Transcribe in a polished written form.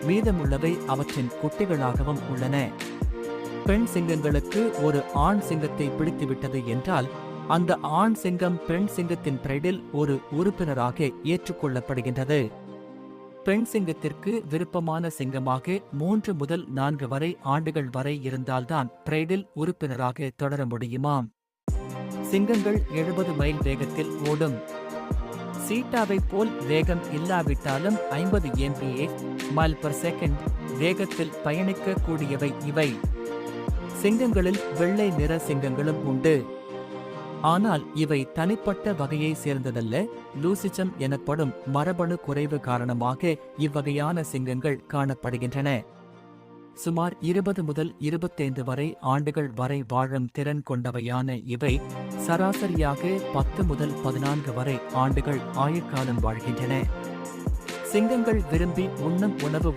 மீதமுள்ளவை அவற்றின் குட்டிகளாகவும் உள்ளன. பெண் சிங்கங்களுக்கு ஒரு ஆண் சிங்கத்தை பிடித்துவிட்டது என்றால் அந்த ஆண் சிங்கம் பெண் சிங்கத்தின் பிரைடில் ஒரு உறுப்பினராக ஏற்றுக்கொள்ளப்படுகின்றது. பெண் சிங்கத்திற்கு விருப்பமான சிங்கமாக 3 முதல் 4 வரை ஆண்டுகள் வரை இருந்தால்தான் பிரைடில் உறுப்பினராக தொடர முடியுமாம். சிங்கங்கள் 70 மைல் வேகத்தில் ஓடும். சீட்டாவைப் போல் வேகம் இல்லாவிட்டாலும் 50 mph வேகத்தில் பயணிக்க கூடியவை இவை. சிங்கங்களில் வெள்ளை நிற சிங்கங்களும் உண்டு. ஆனால் இவை தனிப்பட்ட வகையை சேர்ந்ததல்ல. லூசிச்சம் எனப்படும் மரபணு குறைவு காரணமாக இவ்வகையான சிங்கங்கள் காணப்படுகின்றன. சுமார் 20 முதல் 25 வரை ஆண்டுகள் வரை வாழும் திறன் கொண்டவையான இவை சராசரியாக 10 முதல் 14 வரை ஆண்டுகள் ஆயுட்காலம் வாழ்கின்றன. சிங்கங்கள் விரும்பி உண்ணும் உணவு